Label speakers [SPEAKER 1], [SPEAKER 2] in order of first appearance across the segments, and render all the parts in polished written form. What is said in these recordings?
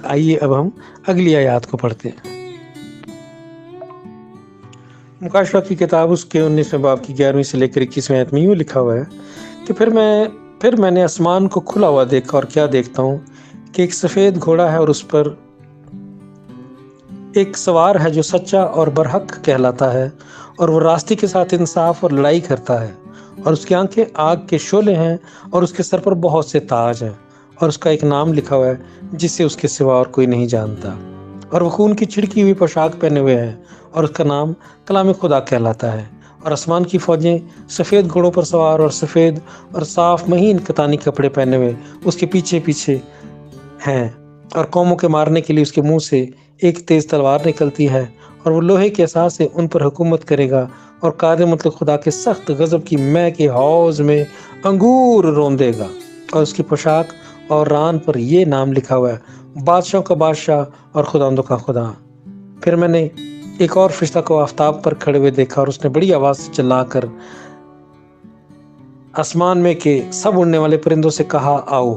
[SPEAKER 1] آئیے اب ہم اگلی آیات کو پڑھتے ہیں۔ مکاشفہ کی کتاب اس کے 19ویں باب کی 11ویں سے لے کر 21ویں آیت میں یوں لکھا ہوا ہے کہ پھر میں نے آسمان کو کھلا ہوا دیکھا، اور کیا دیکھتا ہوں کہ ایک سفید گھوڑا ہے، اور اس پر ایک سوار ہے جو سچا اور برحق کہلاتا ہے، اور وہ راستے کے ساتھ انصاف اور لڑائی کرتا ہے، اور اس کی آنکھیں آگ کے شعلے ہیں، اور اس کے سر پر بہت سے تاج ہیں، اور اس کا ایک نام لکھا ہوا ہے جسے اس کے سوا اور کوئی نہیں جانتا، اور وہ خون کی چھڑکی ہوئی پوشاک پہنے ہوئے ہے، اور اس کا نام کلام خدا کہلاتا ہے۔ اور آسمان کی فوجیں سفید گھوڑوں پر سوار اور سفید اور صاف مہین کتانی کپڑے پہنے ہوئے اس کے پیچھے پیچھے ہیں، اور قوموں کے مارنے کے لیے اس کے منہ سے ایک تیز تلوار نکلتی ہے، اور وہ لوہے کے اثاث سے ان پر حکومت کرے گا، اور قادر مطلق خدا کے سخت غضب کی مے کے حوض میں انگور روندے گا۔ اور اس کی پوشاک اور ران پر یہ نام لکھا ہوا ہے، بادشاہوں کا بادشاہ اور خداوندوں کا خدا۔ پھر میں نے ایک اور فرشتہ کو آفتاب پر کھڑے ہوئے دیکھا، اور اس نے بڑی آواز سے چلا کر آسمان میں کے سب اڑنے والے پرندوں سے کہا، آؤ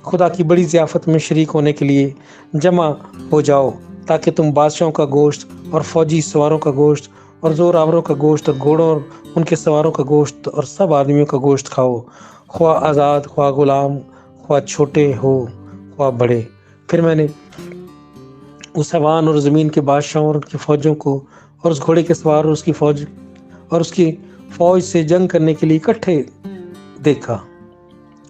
[SPEAKER 1] خدا کی بڑی ضیافت میں شریک ہونے کے لیے جمع ہو جاؤ، تاکہ تم بادشاہوں کا گوشت اور فوجی سواروں کا گوشت اور زور آوروں کا گوشت اور گھوڑوں اور ان کے سواروں کا گوشت اور سب آدمیوں کا گوشت کھاؤ، خواہ آزاد، خواہ غلام، خواہ چھوٹے ہو، خواہ بڑے۔ پھر میں نے اس حیوان اور زمین کے بادشاہوں اور ان کی فوجوں کو اور اس گھوڑے کے سوار اور اس کی فوج سے جنگ کرنے کے لیے اکٹھے دیکھا،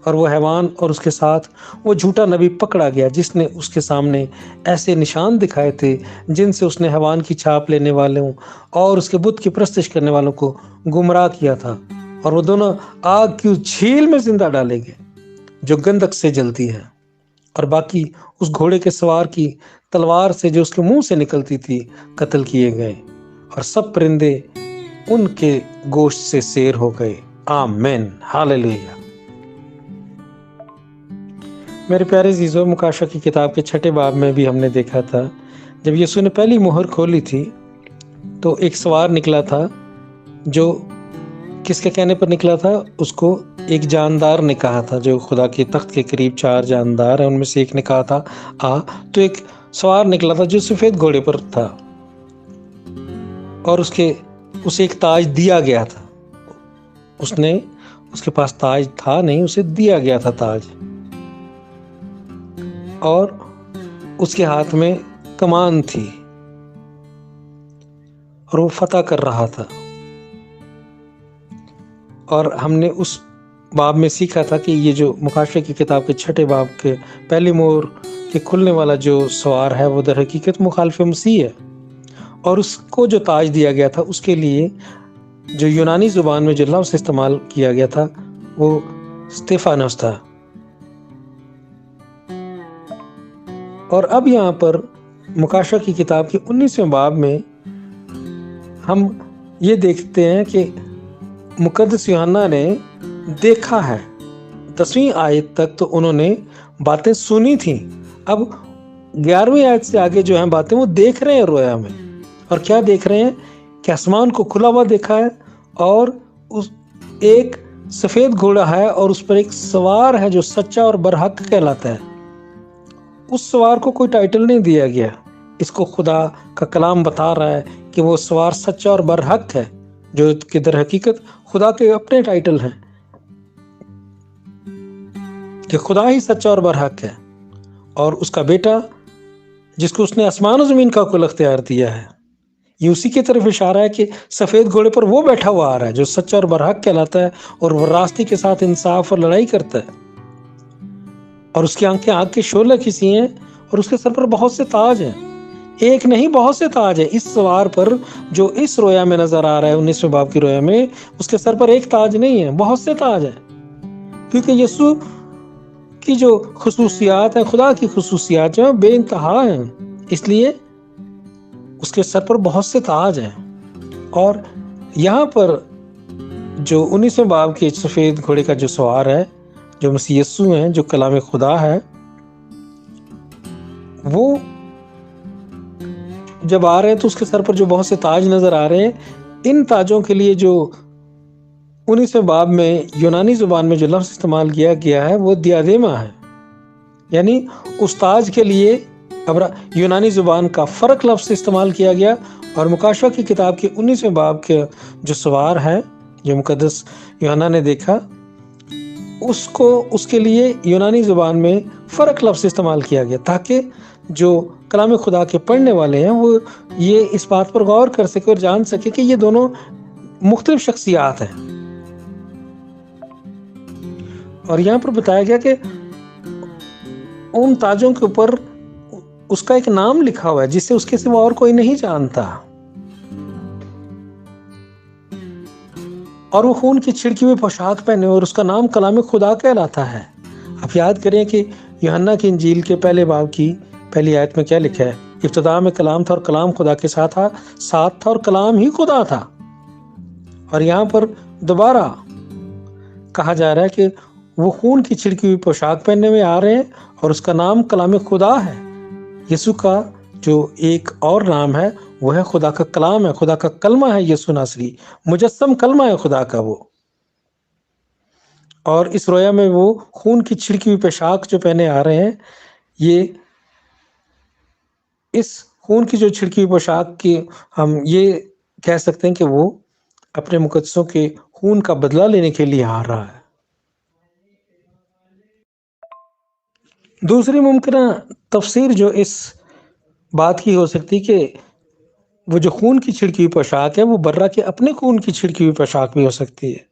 [SPEAKER 1] اور وہ حیوان اور اس کے ساتھ وہ جھوٹا نبی پکڑا گیا جس نے اس کے سامنے ایسے نشان دکھائے تھے جن سے اس نے حیوان کی چھاپ لینے والوں اور اس کے بت کی پرستش کرنے والوں کو گمراہ کیا تھا، اور وہ دونوں آگ کی اس جھیل میں زندہ ڈالے گئے جو گندک سے جلتی ہے، اور باقی اس گھوڑے کے سوار کی تلوار سے جو اس کے منہ سے نکلتی تھی قتل کیے گئے، اور سب پرندے ان کے گوشت سے سیر ہو گئے۔ آمین، ہاللیلویہ۔ میرے پیارے عزیزو، مکاشفہ کی کتاب کے 6 باب میں بھی ہم نے دیکھا تھا، جب یسوع نے پہلی مہر کھولی تھی تو ایک سوار نکلا تھا جو کس کے کہنے پر نکلا تھا؟ اس کو ایک جاندار نے کہا تھا، جو خدا کے تخت کے قریب 4 جاندار ہیں ان میں سے ایک نے کہا تھا آ، تو ایک سوار نکلا تھا جو سفید گھوڑے پر تھا، اور اسے ایک تاج دیا گیا تھا۔ اس کے پاس تاج تھا نہیں، اسے دیا گیا تھا تاج، اور اس کے ہاتھ میں کمان تھی، اور وہ فتح کر رہا تھا۔ اور ہم نے اس باب میں سیکھا تھا کہ یہ جو مکاشفہ کی کتاب کے 6 باب کے پہلی مہر کے کھلنے والا جو سوار ہے وہ در حقیقت مخالف مسیح ہے، اور اس کو جو تاج دیا گیا تھا اس کے لیے جو یونانی زبان میں جو لفظ استعمال کیا گیا تھا وہ استفانوس تھا۔ اور اب یہاں پر مکاشفہ کی کتاب کے 19ویں باب میں ہم یہ دیکھتے ہیں کہ مقدس یوحنا نے دیکھا ہے۔ 10ویں آیت تک تو انہوں نے باتیں سنی تھیں، اب 11ویں آیت سے آگے جو ہیں باتیں وہ دیکھ رہے ہیں رویا میں۔ اور کیا دیکھ رہے ہیں کہ آسمان کو کھلا ہوا دیکھا ہے، اور ایک سفید گھوڑا ہے، اور اس پر ایک سوار ہے جو سچا اور برحق کہلاتا ہے۔ اس سوار کو کوئی ٹائٹل نہیں دیا گیا، اس کو خدا کا کلام بتا رہا ہے کہ وہ سوار سچا اور برحق ہے، جو کہ در حقیقت خدا کے اپنے ٹائٹل ہیں کہ خدا ہی سچا اور برحق ہے، اور اس کا بیٹا جس کو اس نے آسمان و زمین کا کل اختیار دیا ہے، یہ اسی کی طرف اشارہ ہے کہ سفید گھوڑے پر وہ بیٹھا ہوا آ رہا ہے جو سچا اور برحق کہلاتا ہے، اور وہ راستے کے ساتھ انصاف اور لڑائی کرتا ہے، اور اس کی آنکھیں آگ کے شعلے کسی ہیں، اور اس کے سر پر بہت سے تاج ہیں۔ ایک نہیں، بہت سے تاج ہیں۔ اس سوار پر جو اس رویا میں نظر آ رہا ہے 19ویں باب کی رویا میں، اس کے سر پر ایک تاج نہیں ہے، بہت سے تاج ہیں، کیونکہ یسوع کی جو خصوصیات ہیں، خدا کی خصوصیات جو ہیں بے انتہا ہیں، اس لیے اس کے سر پر بہت سے تاج ہیں۔ اور یہاں پر جو 19ویں باب کے سفید گھوڑے کا جو سوار ہے، جو مسیح یسوع ہیں، جو کلام خدا ہے، وہ جب آ رہے ہیں تو اس کے سر پر جو بہت سے تاج نظر آ رہے ہیں، ان تاجوں کے لیے جو 19ویں باب میں یونانی زبان میں جو لفظ استعمال کیا گیا ہے وہ دیادیما ہے، یعنی استاذ کے لیے اب یونانی زبان کا فرق لفظ استعمال کیا گیا، اور مکاشفہ کی کتاب کے 19ویں باب کے جو سوار ہے جو مقدس یوحنا نے دیکھا، اس کے لیے یونانی زبان میں فرق لفظ استعمال کیا گیا تاکہ جو کلام خدا کے پڑھنے والے ہیں وہ یہ اس بات پر غور کر سکے اور جان سکے کہ یہ دونوں مختلف شخصیات ہیں۔ اور یہاں پر بتایا گیا کہ ان تاجوں کے اوپر اس کا ایک نام لکھا ہوا ہے جسے اس کے سوا اور کوئی نہیں جانتا، اور وہ خون کی چھڑکی ہوئی پوشاک پہنے اور اس کا نام کلام خدا کہلاتا ہے۔ آپ یاد کریں کہ یوحنا کی انجیل کے پہلے باب کی پہلی آیت میں کیا لکھا ہے؟ ابتدا میں کلام تھا اور کلام خدا کے ساتھ تھا اور کلام ہی خدا تھا۔ اور یہاں پر دوبارہ کہا جا رہا ہے کہ وہ خون کی چھڑکی ہوئی پوشاک پہننے میں آ رہے ہیں اور اس کا نام کلام خدا ہے۔ یسوع کا جو ایک اور نام ہے وہ ہے خدا کا کلام ہے، خدا کا کلمہ ہے یسوع ناصری، مجسم کلمہ ہے خدا کا وہ۔ اور اس رویا میں وہ خون کی چھڑکی ہوئی پوشاک جو پہنے آ رہے ہیں، یہ اس خون کی جو چھڑکی ہوئی پوشاک کی ہم یہ کہہ سکتے ہیں کہ وہ اپنے مقدسوں کے خون کا بدلہ لینے کے لیے آ رہا ہے۔ دوسری ممکنہ تفسیر جو اس بات کی ہو سکتی کہ وہ جو خون کی چھڑکی ہوئی پوشاک ہے وہ برہ کے اپنے خون کی چھڑکی ہوئی پوشاک بھی ہو سکتی ہے،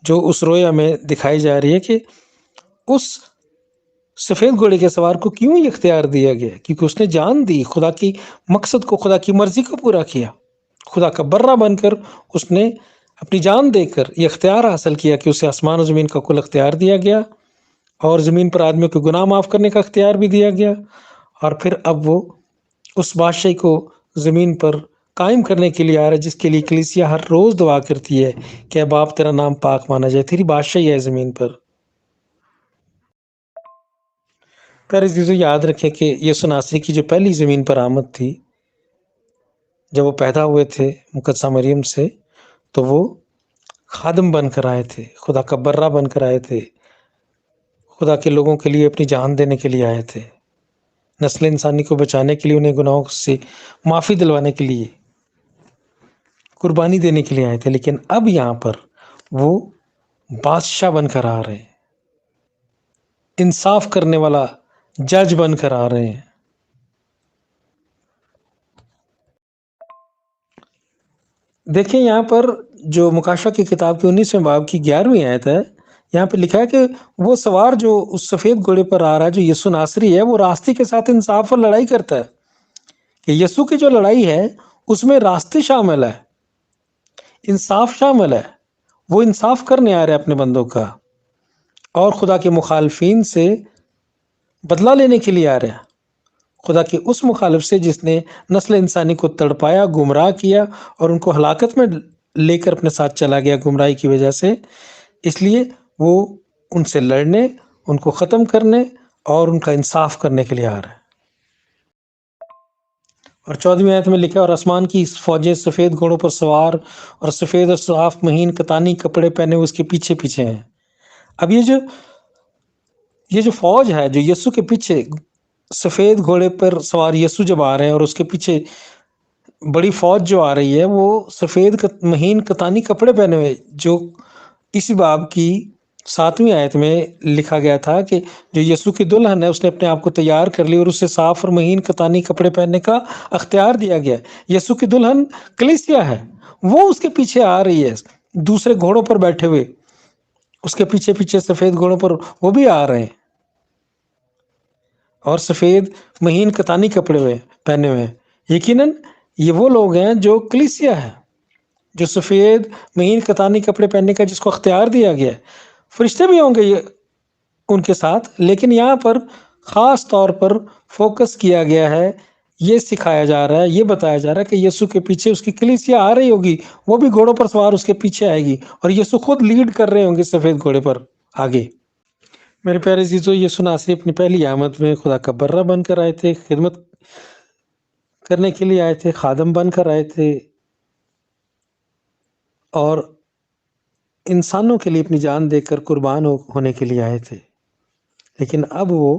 [SPEAKER 1] جو اس رویا میں دکھائی جا رہی ہے کہ اس سفید گھوڑے کے سوار کو کیوں یہ اختیار دیا گیا، کیونکہ اس نے جان دی، خدا کی مقصد کو، خدا کی مرضی کو پورا کیا، خدا کا برہ بن کر اس نے اپنی جان دے کر یہ اختیار حاصل کیا کہ اسے آسمان و زمین کا کل اختیار دیا گیا، اور زمین پر آدمیوں کے گناہ معاف کرنے کا اختیار بھی دیا گیا، اور پھر اب وہ اس بادشاہی کو زمین پر قائم کرنے کے لیے آ رہا ہے، جس کے لیے کلیسیا ہر روز دعا کرتی ہے کہ اے باپ تیرا نام پاک مانا جائے، تیری بادشاہی ہے زمین پر۔ پیارے عزیزو، یاد رکھیں کہ یسوع ناصری کی جو پہلی زمین پر آمد تھی، جب وہ پیدا ہوئے تھے مقدسہ مریم سے، تو وہ خادم بن کر آئے تھے، خدا کا برہ بن کر آئے تھے، خدا کے لوگوں کے لیے اپنی جان دینے کے لیے آئے تھے، نسل انسانی کو بچانے کے لیے، انہیں گناہوں سے معافی دلوانے کے لیے، قربانی دینے کے لیے آئے تھے۔ لیکن اب یہاں پر وہ بادشاہ بن کر آ رہے ہیں، انصاف کرنے والا جج بن کر آ رہے ہیں۔ دیکھیں یہاں پر جو مکاشفہ کی کتاب کے 19ویں باب کی 11ویں آیت ہے، یہاں پہ لکھا ہے کہ وہ سوار جو اس سفید گھوڑے پر آ رہا ہے، جو یسوع ناصری ہے، وہ راستے کے ساتھ انصاف اور لڑائی کرتا ہے۔ کہ یسوع کی جو لڑائی ہے اس میں راستے شامل ہے، انصاف شامل ہے، وہ انصاف کرنے آ رہے اپنے بندوں کا، اور خدا کے مخالفین سے بدلہ لینے کے لیے آ رہے ہیں، خدا کے اس مخالف سے جس نے نسل انسانی کو تڑپایا، گمراہ کیا اور ان کو ہلاکت میں لے کر اپنے ساتھ چلا گیا گمراہی کی وجہ سے۔ اس لیے وہ ان سے لڑنے، ان کو ختم کرنے اور ان کا انصاف کرنے کے لیے آ رہا ہے۔ اور 14ویں آیت میں لکھا، اور آسمان کی فوجیں سفید گھوڑوں پر سوار اور سفید اور صاف مہین کتانی کپڑے پہنے اس کے پیچھے پیچھے ہیں۔ اب یہ جو فوج ہے جو یسوع کے پیچھے سفید گھوڑے پر سوار یسوع جب آ رہے ہیں اور اس کے پیچھے بڑی فوج جو آ رہی ہے، وہ سفید مہین کتانی کپڑے پہنے ہوئے، جو اسی باب کی 7ویں آیت میں لکھا گیا تھا کہ جو یسوع کی دلہن ہے اس نے اپنے آپ کو تیار کر لی اور اسے صاف اور مہین کتانی کپڑے پہننے کا اختیار دیا گیا۔ یسوع کی دلہن کلیسیا ہے، وہ اس کے پیچھے آ رہی ہے دوسرے گھوڑوں پر بیٹھے ہوئے، اس کے پیچھے پیچھے سفید گھوڑوں پر وہ بھی آ رہے ہیں، اور سفید مہین کتانی کپڑے پہنے ہوئے ہیں۔ یقیناً یہ وہ لوگ ہیں جو کلیسیا ہے، جو سفید مہین کتانی کپڑے پہننے کا جس کو اختیار دیا گیا ہے۔ فرشتے بھی ہوں گے ان کے ساتھ، لیکن یہاں پر خاص طور پر فوکس کیا گیا ہے، یہ سکھایا جا رہا ہے، یہ بتایا جا رہا ہے کہ یسوع کے پیچھے اس کی کلیسیا آ رہی ہوگی، وہ بھی گھوڑوں پر سوار اس کے پیچھے آئے گی، اور یسوع خود لیڈ کر رہے ہوں گے سفید گھوڑے پر آگے۔ میرے پیارے عزیزو، یسوع ناصری اپنی پہلی آمد میں خدا کا برہ بن کر آئے تھے، خدمت کرنے کے لیے آئے تھے، خادم بن کر آئے تھے، اور انسانوں کے لیے اپنی جان دے کر قربان ہونے کے لیے آئے تھے۔ لیکن اب وہ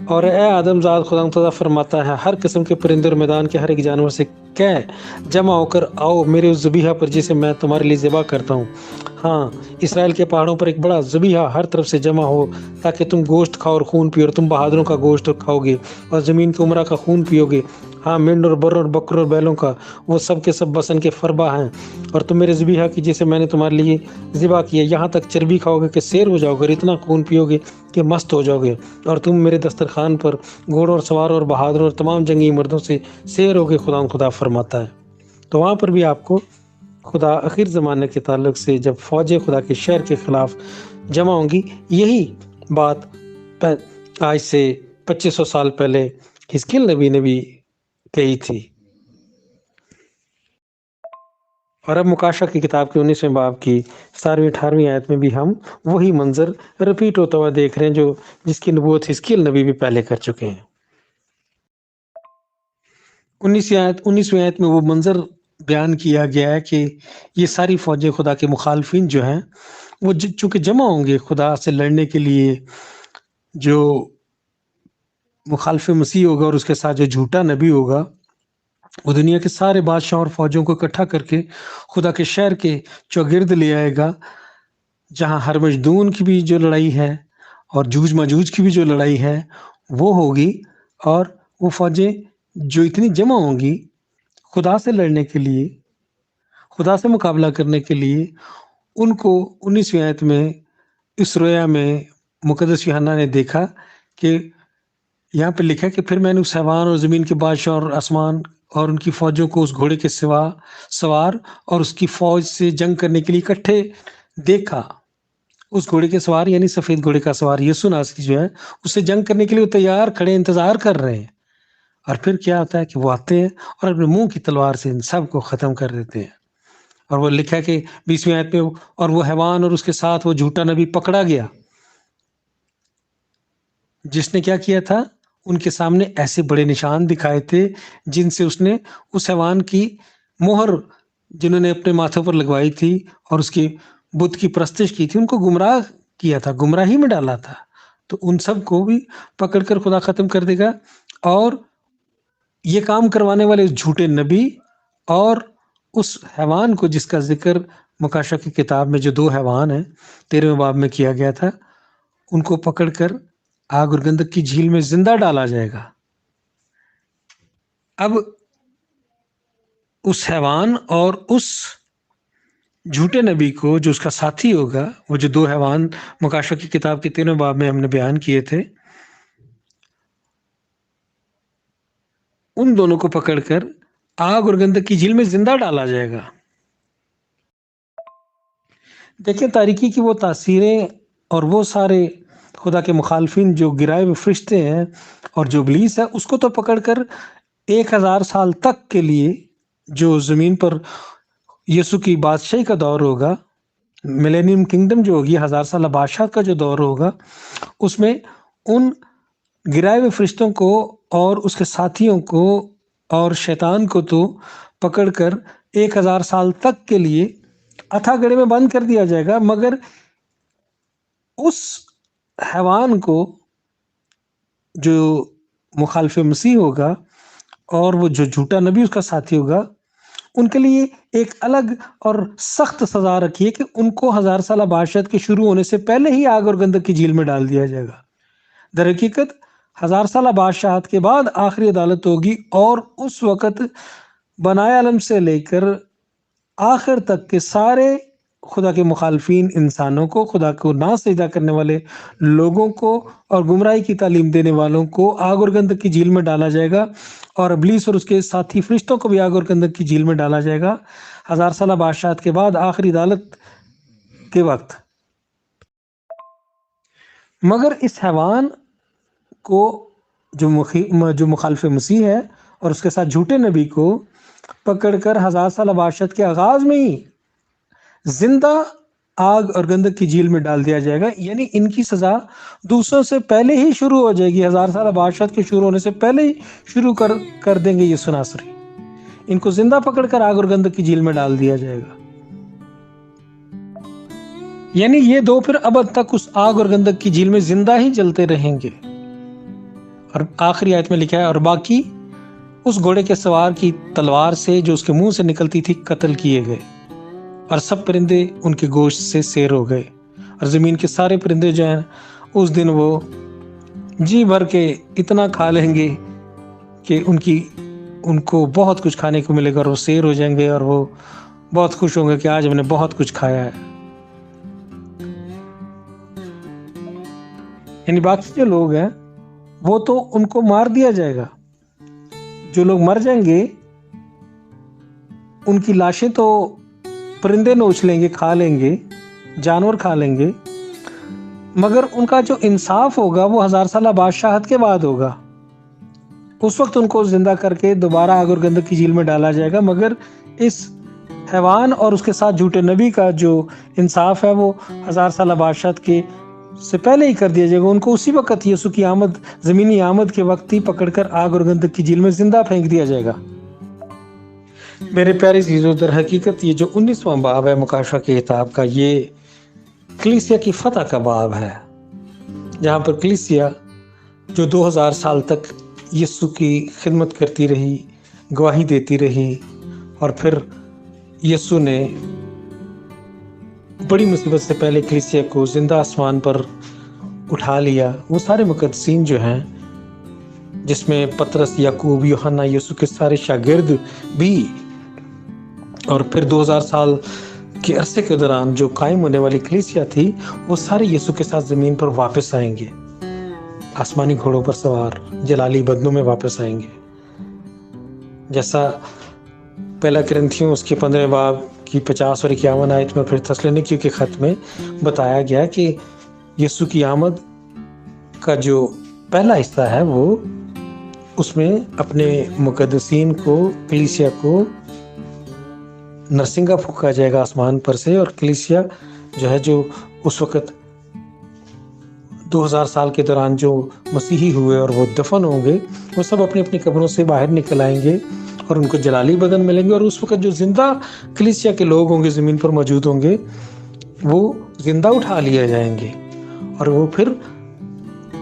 [SPEAKER 1] اور اے آدم ذات خدا متعالی فرماتا ہے ہر قسم کے پرندے اور میدان کے ہر ایک جانور سے کہہ جمع ہو کر آؤ میرے اس ذبیحہ پر جسے میں تمہارے لیے ذبح کرتا ہوں. ہاں اسرائیل کے پہاڑوں پر ایک بڑا ذبیحہ ہر طرف سے جمع ہو تاکہ تم گوشت کھاؤ اور خون پیو اور تم بہادروں کا گوشت کھاؤ گے اور زمین کے عمرہ کا خون پیو گے. ہاں مینڈ اور بر اور بکر اور بیلوں کا وہ سب کے سب بسن کے فربا ہیں اور تم میرے ذبیحہ کی جسے میں نے تمہارے لیے ذبح کیا یہاں تک چربی کھاؤ گے کہ سیر ہو جاؤ گے اور اتنا خون پیو گے کہ مست ہو جاؤ گے. اور تم میرے دسترخوان پر گھوڑوں اور سواروں اور بہادروں اور تمام جنگی مردوں سے سیر ہو گے خدا فرماتا ہے. تو وہاں پر بھی آپ کو خدا آخر زمانے کے تعلق سے جب فوجیں خدا کے شہر کے خلاف جمع ہوں گی یہی بات آج سے 2500 سال پہلے حزقیل نبی نے بھی کہی تھی. اور اب مکاشہ کی کتاب کے 19ویں باب کی 17ویں 18ویں آیت میں بھی ہم وہی منظر رپیٹ ہوتا ہوا دیکھ رہے ہیں جو جس کی نبوت حزقیل نبی بھی پہلے کر چکے ہیں. 19ویں آیت میں وہ منظر بیان کیا گیا ہے کہ یہ ساری فوجیں خدا کے مخالفین جو ہیں وہ چونکہ جمع ہوں گے خدا سے لڑنے کے لیے. جو مخالف مسیح ہوگا اور اس کے ساتھ جو جھوٹا نبی ہوگا وہ دنیا کے سارے بادشاہ اور فوجوں کو اکٹھا کر کے خدا کے شہر کے چوگرد لے آئے گا جہاں ہرمجدون کی بھی جو لڑائی ہے اور جوج ماجوج کی بھی جو لڑائی ہے وہ ہوگی. اور وہ فوجیں جو اتنی جمع ہوں گی خدا سے لڑنے کے لیے خدا سے مقابلہ کرنے کے لیے ان کو 19ویں آیت میں اس رویا میں مقدس یوحنا نے دیکھا کہ یہاں پہ لکھا کہ پھر میں نے اس حیوان اور زمین کے بادشاہ اور آسمان اور ان کی فوجوں کو اس گھوڑے کے سوار اور اس کی فوج سے جنگ کرنے کے لیے اکٹھے دیکھا. اس گھوڑے کے سوار یعنی سفید گھوڑے کا سوار یسوع ناصری جو ہے اس سے جنگ کرنے کے لیے وہ تیار کھڑے انتظار کر رہے ہیں. اور پھر کیا ہوتا ہے کہ وہ آتے ہیں اور اپنے منہ کی تلوار سے ان سب کو ختم کر دیتے ہیں. اور وہ لکھا کہ 20ویں آیت میں اور وہ حیوان اور اس کے ساتھ وہ جھوٹا نبی پکڑا گیا جس نے کیا کیا تھا ان کے سامنے ایسے بڑے نشان دکھائے تھے جن سے اس نے اس حیوان کی مہر جنہوں نے اپنے ماتھوں پر لگوائی تھی اور اس کی بت کی پرستش کی تھی ان کو گمراہ کیا تھا گمراہی میں ڈالا تھا. تو ان سب کو بھی پکڑ کر خدا ختم کر دے گا. اور یہ کام کروانے والے اس جھوٹے نبی اور اس حیوان کو جس کا ذکر مکاشہ کی کتاب میں جو 2 حیوان ہیں 13ویں باب میں کیا گیا تھا ان کو پکڑ کر آگ اور گندک کی جھیل میں زندہ ڈالا جائے گا. اب اس حیوان اور اس جھوٹے نبی کو جو اس کا ساتھی ہوگا وہ جو 2 حیوان مکاشہ کی کتاب کے 13ویں باب میں ہم نے بیان کیے تھے ان دونوں کو پکڑ کر آگ اور گندک کی جھیل میں زندہ ڈالا جائے گا. دیکھیں تاریکی کی وہ تاثیریں اور وہ سارے خدا کے مخالفین جو گرائے ہوئے فرشتے ہیں اور جو ابلیس ہے اس کو تو پکڑ کر 1000 سال تک کے لیے جو زمین پر یسوع کی بادشاہی کا دور ہوگا ملینیم کنگڈم جو ہوگی 1000 سالہ بادشاہ کا جو دور ہوگا اس میں ان گرائے ہوئے فرشتوں کو اور اس کے ساتھیوں کو اور شیطان کو تو پکڑ کر 1000 سال تک کے لیے اتھا گڑھے میں بند کر دیا جائے گا. مگر اس حیوان کو جو مخالف مسیح ہوگا اور وہ جو جھوٹا نبی اس کا ساتھی ہوگا ان کے لیے ایک الگ اور سخت سزا رکھی ہے کہ ان کو 1000 سالہ بادشاہت کے شروع ہونے سے پہلے ہی آگ اور گندک کی جھیل میں ڈال دیا جائے گا. در حقیقت 1000 سالہ بادشاہت کے بعد آخری عدالت ہوگی اور اس وقت بنائے عالم سے لے کر آخر تک کے سارے خدا کے مخالفین انسانوں کو خدا کو نہ سجدہ کرنے والے لوگوں کو اور گمراہی کی تعلیم دینے والوں کو آگ اور گندک کی جھیل میں ڈالا جائے گا اور ابلیس اور اس کے ساتھی فرشتوں کو بھی آگ اور گندک کی جھیل میں ڈالا جائے گا 1000 سالہ بادشاہت کے بعد آخری عدالت کے وقت. مگر اس حیوان کو جو مخالف مسیح ہے اور اس کے ساتھ جھوٹے نبی کو پکڑ کر 1000 سالہ بادشاہت کے آغاز میں ہی زندہ آگ اور گندک کی جھیل میں ڈال دیا جائے گا. یعنی ان کی سزا دوسروں سے پہلے ہی شروع ہو جائے گی 1000 سالہ بادشاہت کے شروع ہونے سے پہلے ہی شروع کر دیں گے یسوع ناصری. ان کو زندہ پکڑ کر آگ اور گندک کی جھیل میں ڈال دیا جائے گا. یعنی یہ 2 پھر ابد تک اس آگ اور گندک کی جھیل میں زندہ ہی جلتے رہیں گے. اور آخری آیت میں لکھا ہے اور باقی اس گھوڑے کے سوار کی تلوار سے جو اس کے منہ سے نکلتی تھی قتل کیے گئے، اور سب پرندے ان کے گوشت سے سیر ہو گئے، اور زمین کے سارے پرندے جو ہیں اس دن وہ جی بھر کے اتنا کھا لیں گے کہ ان کو بہت کچھ کھانے کو ملے گا، اور وہ سیر ہو جائیں گے اور وہ بہت خوش ہوں گے کہ آج ہم نے بہت کچھ کھایا ہے۔ یعنی باقی جو لوگ ہیں وہ تو ان کو مار دیا جائے گا، جو لوگ مر جائیں گے ان کی لاشیں تو پرندے نوچ لیں گے، کھا لیں گے، جانور کھا لیں گے، مگر ان کا جو انصاف ہوگا وہ 1000 سالہ بادشاہت کے بعد ہوگا۔ اس وقت ان کو زندہ کر کے دوبارہ آگ اور گندک کی جھیل میں ڈالا جائے گا، مگر اس حیوان اور اس کے ساتھ جھوٹے نبی کا جو انصاف ہے وہ 1000 سالہ بادشاہت کے سے پہلے ہی کر دیا جائے گا۔ ان کو اسی وقت یسوع کی آمد، زمینی آمد کے وقت ہی پکڑ کر آگ اور گندک کی جھیل میں زندہ پھینک دیا جائے گا۔ میرے پیارے عزیزو، در حقیقت یہ جو 19واں باب ہے مکاشفہ کی کتاب کا، یہ کلیسیا کی فتح کا باب ہے، جہاں پر کلیسیا جو 2000 سال تک یسوع کی خدمت کرتی رہی، گواہی دیتی رہی، اور پھر یسوع نے بڑی مصیبت سے پہلے کلیسیا کو زندہ آسمان پر اٹھا لیا۔ وہ سارے مقدسین جو ہیں، جس میں پطرس، یعقوب، یوحنا، یسوع کے سارے شاگرد بھی، اور پھر 2000 سال کے عرصے کے دوران جو قائم ہونے والی کلیسیا تھی، وہ سارے یسوع کے ساتھ زمین پر واپس آئیں گے، آسمانی گھوڑوں پر سوار جلالی بدنوں میں واپس آئیں گے، جیسا پہلا کرنتھیوں اس کے 15 باب کی 50 اور 51 آیت میں، پھر تسلونیکیوں کے خط میں بتایا گیا کہ یسوع کی آمد کا جو پہلا حصہ ہے وہ اس میں اپنے مقدسین کو، کلیسیا کو نرسنگا پھونکا جائے گا آسمان پر سے، اور کلیسیا جو ہے جو اس وقت 2000 سال کے دوران جو مسیحی ہوئے اور وہ دفن ہوں گے، وہ سب اپنی اپنی قبروں سے باہر نکل آئیں گے اور ان کو جلالی بدن ملیں گے، اور اس وقت جو زندہ کلیسیا کے لوگ ہوں گے، زمین پر موجود ہوں گے، وہ زندہ اٹھا لیے جائیں گے، اور وہ پھر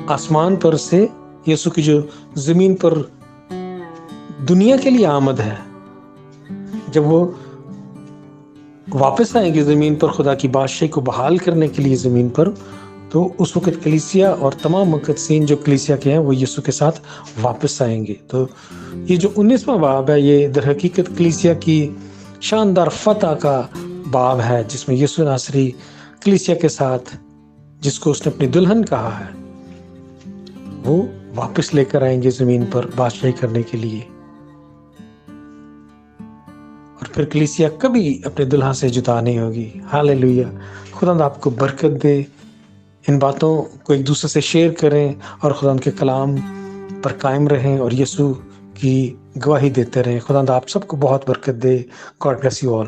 [SPEAKER 1] آسمان پر سے یسوع کی جو زمین پر دنیا کے لیے آمد ہے، جب وہ واپس آئیں گے زمین پر خدا کی بادشاہی کو بحال کرنے کے لیے زمین پر، تو اس وقت کلیسیا اور تمام مقدسین جو کلیسیا کے ہیں وہ یسوع کے ساتھ واپس آئیں گے۔ تو یہ جو 19واں باب ہے، یہ در حقیقت کلیسیا کی شاندار فتح کا باب ہے، جس میں یسوع ناصری کلیسیا کے ساتھ، جس کو اس نے اپنی دلہن کہا ہے، وہ واپس لے کر آئیں گے زمین پر بادشاہی کرنے کے لیے، اور پھر کلیسیا کبھی اپنے دلہا سے جدا نہیں ہوگی۔ ہاللیلویہ! خدا آپ کو برکت دے۔ ان باتوں کو ایک دوسرے سے شیئر کریں اور خدا کے کلام پر قائم رہیں اور یسوع کی گواہی دیتے رہیں۔ خدا آپ سب کو بہت برکت دے۔ God bless you all.